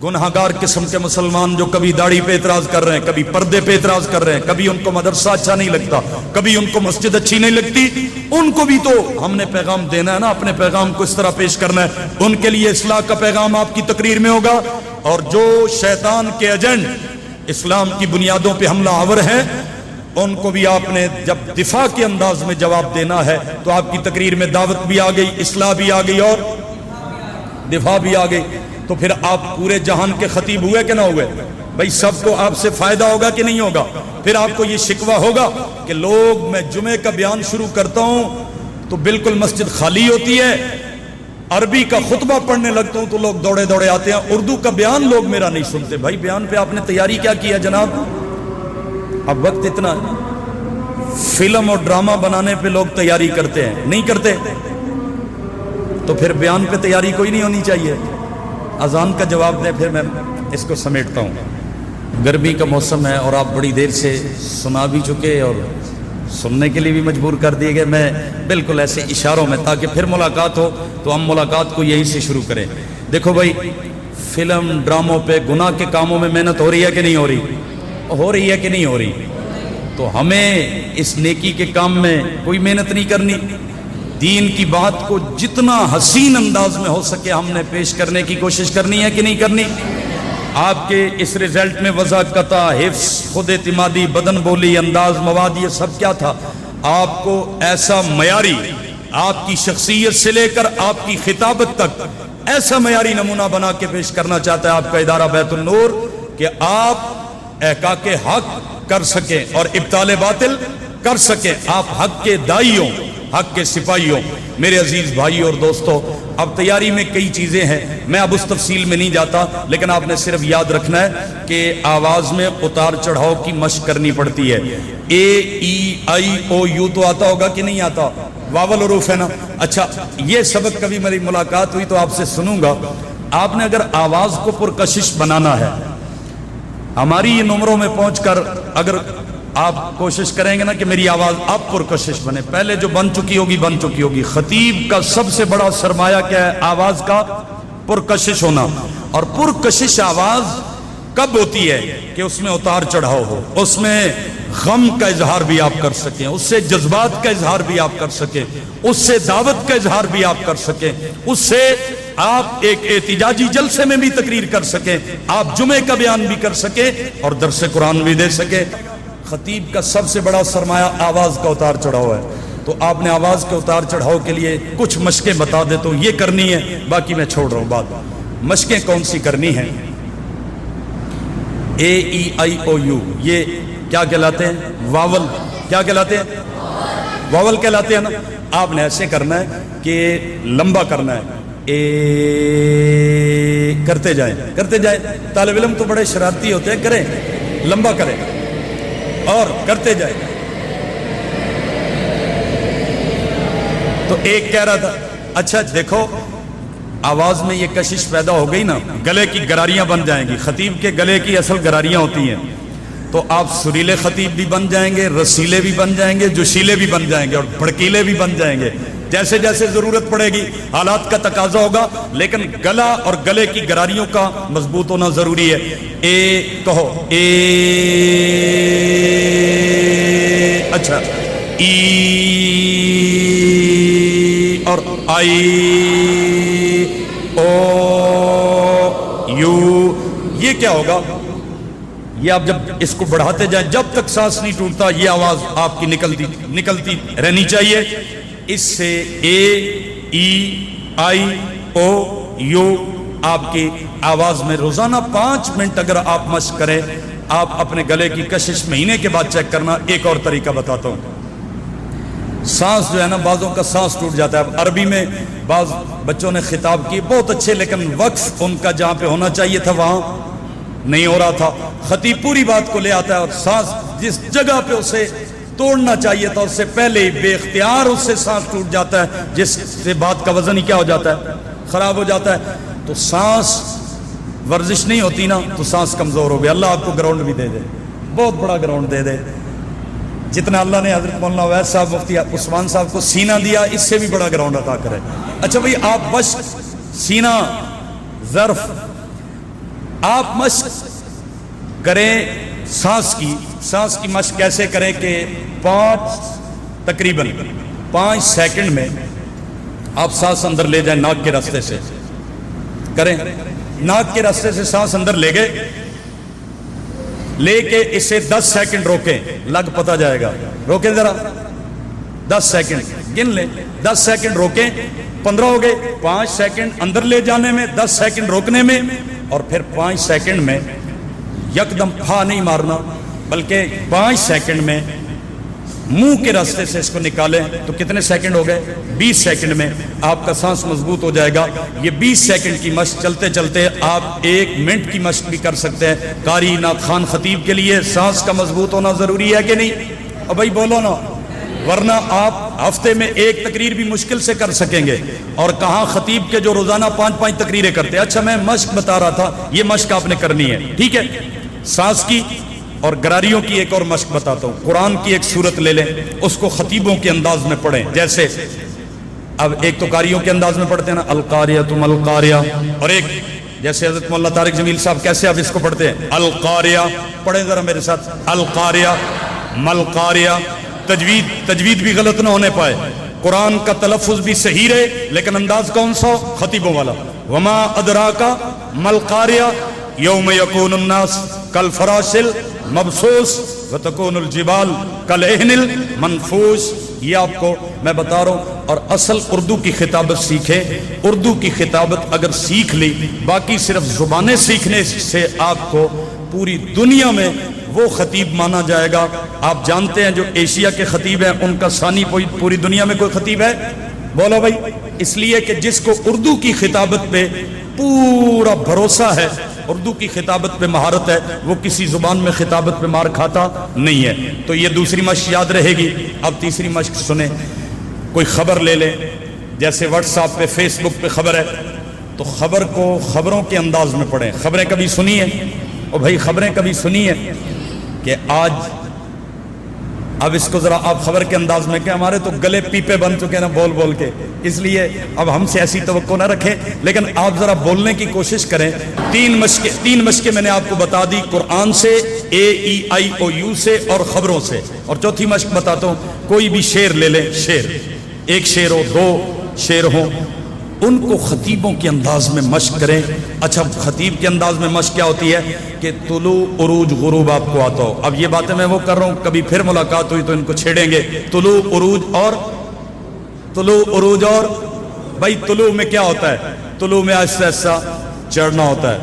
گناہگار قسم کے مسلمان جو کبھی داڑھی پہ اعتراض کر رہے ہیں، کبھی پردے پہ اعتراض کر رہے ہیں، کبھی ان کو مدرسہ اچھا نہیں لگتا، کبھی ان کو مسجد اچھی نہیں لگتی، ان کو بھی تو ہم نے پیغام دینا ہے نا، اپنے پیغام کو اس طرح پیش کرنا ہے۔ ان کے لیے اصلاح کا پیغام آپ کی تقریر میں ہوگا، اور جو شیطان کے ایجنٹ اسلام کی بنیادوں پہ حملہ آور ہیں، ان کو بھی آپ نے جب دفاع کے انداز میں جواب دینا ہے تو آپ کی تقریر میں دعوت بھی آ گئی، اصلاح بھی آ گئی اور دفاع بھی آ گئی، تو پھر آپ پورے جہان کے خطیب ہوئے کہ نہ ہوئے؟ بھائی سب کو آپ سے فائدہ ہوگا کہ نہیں ہوگا؟ پھر آپ کو یہ شکوہ ہوگا کہ لوگ، میں جمعے کا بیان شروع کرتا ہوں تو بالکل مسجد خالی ہوتی ہے، عربی کا خطبہ پڑھنے لگتا ہوں تو لوگ دوڑے دوڑے آتے ہیں، اردو کا بیان لوگ میرا نہیں سنتے۔ بھائی بیان پہ آپ نے تیاری کیا کی ہے جناب؟ اب وقت اتنا، فلم اور ڈرامہ بنانے پہ لوگ تیاری کرتے ہیں، نہیں کرتے؟ تو پھر بیان پہ تیاری کوئی نہیں ہونی چاہیے۔ اذان کا جواب دیں، پھر میں اس کو سمیٹتا ہوں۔ گرمی کا موسم ہے اور آپ بڑی دیر سے سنا بھی چکے اور سننے کے لیے بھی مجبور کر دیے گئے۔ میں بالکل ایسے اشاروں میں، تاکہ پھر ملاقات ہو تو ہم ملاقات کو یہیں سے شروع کریں۔ دیکھو بھائی، فلم ڈراموں پہ، گناہ کے کاموں میں محنت ہو رہی ہے کہ نہیں ہو رہی؟ ہو رہی ہے کہ نہیں ہو رہی؟ تو ہمیں اس نیکی کے کام میں کوئی محنت نہیں کرنی؟ دین کی بات کو جتنا حسین انداز میں ہو سکے ہم نے پیش کرنے کی کوشش کرنی ہے کہ نہیں کرنی؟ آپ کے اس رزلٹ میں وضاحت، حفظ، خود اعتمادی، بدن بولی، انداز، مواد، یہ سب کیا تھا؟ آپ کو ایسا معیاری، آپ کی شخصیت سے لے کر آپ کی خطابت تک ایسا معیاری نمونہ بنا کے پیش کرنا چاہتا ہے آپ کا ادارہ بیت النور کہ آپ احقاق حق کر سکیں اور ابطال باطل کر سکیں، آپ حق کے دائی ہوں، حق کے سپاہی ہوں۔ میرے عزیز بھائی اور دوستو، اب تیاری میں کئی چیزیں ہیں، میں اب اس تفصیل میں نہیں جاتا، لیکن آپ نے صرف یاد رکھنا ہے کہ آواز میں اتار چڑھاؤ کی مشق کرنی پڑتی ہے۔ اے ای آئی او یو تو آتا ہوگا کہ نہیں آتا؟ واول حروف ہے نا۔ اچھا، یہ سبق کبھی میری ملاقات ہوئی تو آپ سے سنوں گا۔ آپ نے اگر آواز کو پرکشش بنانا ہے، ہماری یہ نمبروں میں پہنچ کر اگر آپ کوشش کریں گے نا کہ میری آواز اب پرکشش بنے، پہلے جو بن چکی ہوگی۔ خطیب کا سب سے بڑا سرمایہ کیا ہے؟ آواز کا پرکشش ہونا۔ اور پرکشش آواز کب ہوتی ہے؟ کہ اس میں اتار چڑھاؤ ہو، اس میں غم کا اظہار بھی آپ کر سکیں، اس سے جذبات کا اظہار بھی آپ کر سکیں، اس سے دعوت کا اظہار بھی آپ کر سکیں، اس سے آپ ایک احتجاجی جلسے میں بھی تقریر کر سکیں، آپ جمعے کا بیان بھی کر سکیں اور درس قرآن بھی دے سکیں۔ خطیب کا سب سے بڑا سرمایہ آواز کا اتار چڑھاؤ ہے۔ تو آپ نے آواز کے اتار چڑھاؤ کے لیے کچھ مشقیں بتا دے تو یہ کرنی ہے، باقی میں چھوڑ رہا ہوں بات۔ مشقیں کون سی کرنی ہیں؟ اے ای آئی او یو یہ کیا کہلاتے ہیں؟ واول۔ کیا کہلاتے ہیں؟ واول کہلاتے ہیں نا۔ آپ نے ایسے کرنا ہے کہ لمبا کرنا ہے، اے کرتے جائیں کرتے جائیں۔ طالب علم تو بڑے شرارتی ہوتے ہیں، کریں لمبا کریں اور کرتے جائیں۔ تو ایک کہہ رہا تھا، اچھا دیکھو آواز میں یہ کشش پیدا ہو گئی نا، گلے کی گراریاں بن جائیں گی۔ خطیب کے گلے کی اصل گراریاں ہوتی ہیں، تو آپ سریلے خطیب بھی بن جائیں گے، رسیلے بھی بن جائیں گے، جوشیلے بھی بن جائیں گے اور بھڑکیلے بھی بن جائیں گے، جیسے جیسے ضرورت پڑے گی، حالات کا تقاضا ہوگا، لیکن گلا اور گلے کی گراریوں کا مضبوط ہونا ضروری ہے۔ اے کہو اے، اچھا ای اور آئی او یو، یہ کیا ہوگا؟ یہ آپ جب اس کو بڑھاتے جائیں، جب تک سانس نہیں ٹوٹتا یہ آواز آپ کی نکلتی رہنی چاہیے۔ اس سے اے ای آئی او یو آپ کی آواز میں روزانہ 5 منٹ اگر آپ مشق کریں، آپ اپنے گلے کی کشش مہینے کے بعد چیک کرنا۔ ایک اور طریقہ بتاتا ہوں۔ سانس جو ہے نا، بعضوں کا سانس ٹوٹ جاتا ہے۔ عربی میں بعض بچوں نے خطاب کی بہت اچھے، لیکن وقف ان کا جہاں پہ ہونا چاہیے تھا وہاں نہیں ہو رہا تھا۔ خطیب پوری بات کو لے آتا ہے اور سانس جس جگہ پہ اسے توڑنا چاہیے تھا اس سے پہلے ہی بے اختیار اس سے سانس ٹوٹ جاتا ہے، جس سے بات کا وزن ہی کیا ہو جاتا ہے؟ خراب ہو جاتا ہے۔ تو سانس ورزش نہیں ہوتی نا تو سانس کمزور ہو گئی۔ اللہ آپ کو گراؤنڈ بھی دے دے، بہت بڑا گراؤنڈ دے دے، جتنا اللہ نے حضرت مولانا اویس صاحب مفتی عثمان صاحب کو سینہ دیا، اس سے بھی بڑا گراؤنڈ عطا کرے۔ اچھا بھائی، آپ مشق سینہ ظرف، آپ مشق کریں سانس کی مشق کیسے کریں کہ تقریباً 5 سیکنڈ میں آپ سانس اندر لے جائیں ناک کے راستے سے۔ کریں، ناک کے راستے سے سانس اندر لے گئے، لے کے اسے 10 سیکنڈ روکیں، لگ پتا جائے گا، روکیں ذرا 10 سیکنڈ گن لیں، 10 سیکنڈ روکیں، 15 ہو گئے، 5 سیکنڈ اندر لے جانے میں، 10 سیکنڈ روکنے میں، اور پھر 5 سیکنڈ میں یکدم پھا نہیں مارنا، بلکہ 5 سیکنڈ میں منہ کے راستے سے اس کو نکالیں تو کتنے سیکنڈ ہو گئے؟ 20 سیکنڈ میں آپ کا سانس مضبوط ہو جائے گا۔ یہ 20 سیکنڈ کی مشق چلتے چلتے آپ 1 منٹ کی مشق بھی کر سکتے ہیں۔ قاری نعت خوان خطیب کے لیے سانس کا مضبوط ہونا ضروری ہے کہ نہیں؟ اب بھائی بولو نا، ورنہ آپ ہفتے میں 1 تقریر بھی مشکل سے کر سکیں گے۔ اور کہاں خطیب کے جو روزانہ 5 تقریریں کرتے ہیں۔ اچھا، میں مشق بتا رہا تھا، یہ مشق آپ نے کرنی ہے، ٹھیک ہے؟ سانس کی اور گراریوں کی ایک اور مشق بتاتا ہوں۔ قرآن کی ایک سورت لے لیں، اس کو خطیبوں کے انداز میں پڑھیں۔ جیسے اب ایک تو قاریوں کے انداز میں پڑھتے ہیں نا، القاریہ ملقاریہ، اور ایک جیسے حضرت مولانا طارق جمیل صاحب کیسے آپ اس کو پڑھتے ہیں؟ القاریہ، پڑھیں ذرا میرے ساتھ، القاریہ ملقاریہ۔ تجوید بھی غلط نہ ہونے پائے، قرآن کا تلفظ بھی صحیح رہے، لیکن انداز کون سا؟ خطیبوں والا۔ وما ادراک ملقاریہ یوم یکون الناس کالفراش المبثوث وتکون الجبال کالعہن المنفوش۔ یہ آپ کو میں بتا رہا ہوں. اور اصل اردو کی خطابت سیکھے. اردو کی خطابت اگر سیکھ لی، باقی صرف زبانیں سیکھنے سے آپ کو پوری دنیا میں وہ خطیب مانا جائے گا. آپ جانتے ہیں جو ایشیا کے خطیب ہیں ان کا ثانی پوری دنیا میں کوئی خطیب ہے؟ بولو بھائی. اس لیے کہ جس کو اردو کی خطابت پہ پورا بھروسہ ہے، اردو کی خطابت پہ مہارت ہے، وہ کسی زبان میں خطابت پہ مار کھاتا نہیں ہے. تو یہ دوسری مشق یاد رہے گی. اب تیسری مشق سنیں. کوئی خبر لے لیں، جیسے واٹس ایپ پہ، فیس بک پہ خبر ہے، تو خبر کو خبروں کے انداز میں پڑھیں. خبریں کبھی سنی ہیں؟ او بھائی خبریں کبھی سنی ہیں کہ آج، اب اس کو ذرا آپ خبر کے انداز میں کہ ہمارے تو گلے پیپے بن چکے ہیں نا بول بول کے، اس لیے اب ہم سے ایسی توقع نہ رکھیں، لیکن آپ ذرا بولنے کی کوشش کریں. تین مشقیں میں نے آپ کو بتا دی، قرآن سے، AEIOU سے اور خبروں سے. اور چوتھی مشق بتاتا ہوں. کوئی بھی شعر لے لیں، شعر، ایک شعر ہو، دو شعر ہوں، ان کو خطیبوں کے انداز میں مشق کریں. اچھا خطیب کے انداز میں مشق کیا ہوتی ہے کہ طلوع عروج غروب آپ کو آتا ہو. اب یہ باتیں میں وہ کر رہا ہوں، کبھی پھر ملاقات ہوئی تو ان کو چھیڑیں گے. طلوع عروج اور بھائی طلوع میں کیا ہوتا ہے؟ طلوع میں آہستہ آہستہ چڑھنا ہوتا ہے،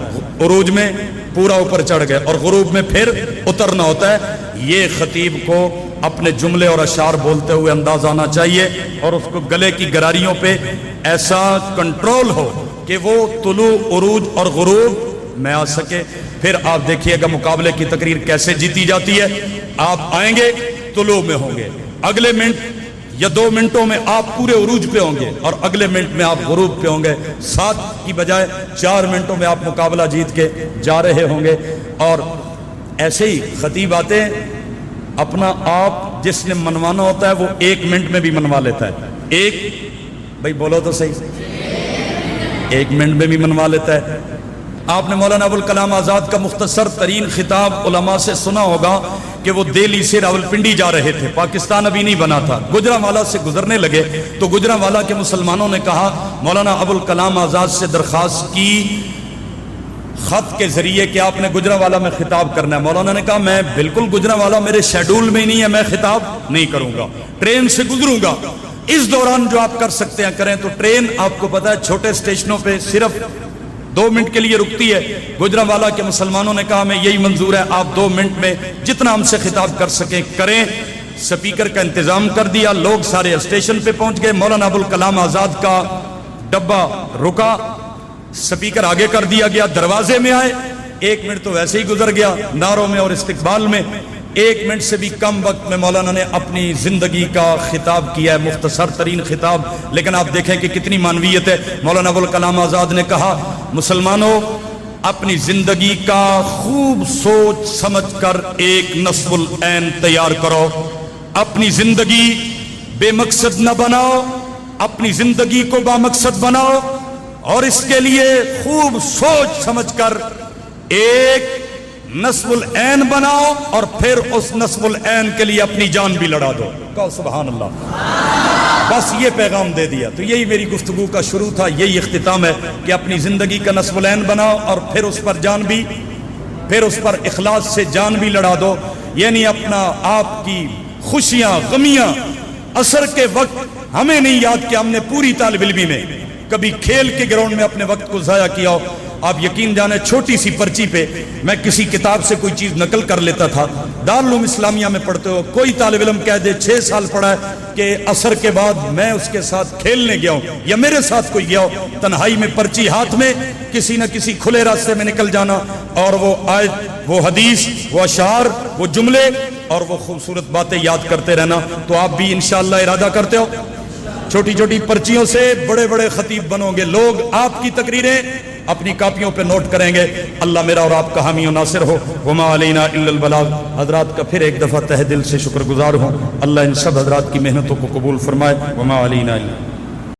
عروج میں پورا اوپر چڑھ گئے، اور غروب میں پھر اترنا ہوتا ہے. یہ خطیب کو اپنے جملے اور اشعار بولتے ہوئے انداز آنا چاہیے، اور اس کو گلے کی گراریوں پہ ایسا کنٹرول ہو کہ وہ طلوع عروج اور غروب میں آ سکے. پھر آپ دیکھیے گا مقابلے کی تقریر کیسے جیتی جاتی ہے. آپ آئیں گے طلوع میں ہوں گے، اگلے منٹ یا 2 منٹوں میں آپ پورے عروج پہ ہوں گے، اور اگلے منٹ میں آپ غروب پہ ہوں گے. 7 کی بجائے 4 منٹوں میں آپ مقابلہ جیت کے جا رہے ہوں گے. اور ایسے ہی خطیب آتے ہیں، اپنا آپ جس نے منوانا ہوتا ہے وہ 1 منٹ میں بھی منوا لیتا ہے. بھائی بولو تو صحیح، 1 منٹ میں بھی منوا لیتا ہے. آپ نے مولانا ابوالکلام آزاد کا مختصر ترین خطاب علماء سے سنا ہوگا کہ وہ دہلی سے راولپنڈی جا رہے تھے. پاکستان ابھی نہیں بنا تھا. گجرانوالہ سے گزرنے لگے تو گجرانوالہ کے مسلمانوں نے کہا مولانا ابوالکلام آزاد سے درخواست کی خط کے ذریعے کہ آپ نے گجرانوالہ میں خطاب کرنا ہے. مولانا نے کہا میں بالکل گجرانوالہ میرے شیڈول میں ہی نہیں ہے، میں خطاب نہیں کروں گا، ٹرین سے گزروں گا. اس دوران جو آپ کر سکتے ہیں کریں. تو ٹرین آپ کو پتا ہے چھوٹے اسٹیشنوں پہ صرف 2 منٹ کے لیے رکتی ہے. گجرانوالہ کے مسلمانوں نے کہا ہمیں یہی منظور ہے، آپ 2 منٹ میں جتنا ہم سے خطاب کر سکیں کریں. سپیکر کا انتظام کر دیا، لوگ سارے اسٹیشن پہ پہنچ گئے. مولانا ابوالکلام آزاد کا ڈبہ رکا، سپیکر آگے کر دیا گیا، دروازے میں آئے. 1 منٹ تو ویسے ہی گزر گیا نعروں میں اور استقبال میں. 1 منٹ سے بھی کم وقت میں مولانا نے اپنی زندگی کا خطاب کیا ہے، مختصر ترین خطاب. لیکن آپ دیکھیں کہ کتنی معنویت ہے. مولانا ابوالکلام آزاد نے کہا مسلمانوں اپنی زندگی کا خوب سوچ سمجھ کر ایک نصب العین تیار کرو. اپنی زندگی بے مقصد نہ بناؤ، اپنی زندگی کو بامقصد بناؤ، اور اس کے لیے خوب سوچ سمجھ کر ایک نصب العین بناؤ، اور پھر اس نصب العین کے لیے اپنی جان بھی لڑا دو. کہو سبحان اللہ. بس یہ پیغام دے دیا. تو یہی میری گفتگو کا شروع تھا، یہی اختتام ہے کہ اپنی زندگی کا نصب العین بناؤ، اور پھر اس پر جان بھی، پھر اس پر اخلاص سے جان بھی لڑا دو. یعنی اپنا آپ کی خوشیاں غمیاں عصر کے وقت ہمیں نہیں یاد کہ ہم نے پوری طالب علمی میں کبھی کھیل کے گراؤنڈ میں اپنے وقت کو ضائع کیا ہو. آپ یقین جانے چھوٹی سی پرچی پہ میں کسی کتاب سے کوئی چیز نقل کر لیتا تھا. دارالعلوم اسلامیہ میں پڑھتے ہو کوئی طالب علم کہہ دے 6 سال پڑھا ہے کہ عصر کے بعد میں اس کے ساتھ کھیلنے گیا ہوں یا میرے ساتھ کوئی گیا ہو، تنہائی میں پرچی ہاتھ میں کسی نہ کسی کھلے راستے میں نکل جانا، اور وہ آیت، وہ حدیث، وہ اشعار، وہ جملے اور وہ خوبصورت باتیں یاد کرتے رہنا. تو آپ بھی انشاءاللہ ارادہ کرتے ہو چھوٹی چھوٹی پرچیوں سے بڑے بڑے خطیب بنو گے. لوگ آپ کی تقریریں اپنی کاپیوں پہ نوٹ کریں گے. اللہ میرا اور آپ کا حامی و ناصر ہو. وما علینا الا البلاغ. حضرات کا پھر ایک دفعہ تہ دل سے شکر گزار ہوں. اللہ ان سب حضرات کی محنتوں کو قبول فرمائے. وما علینا الا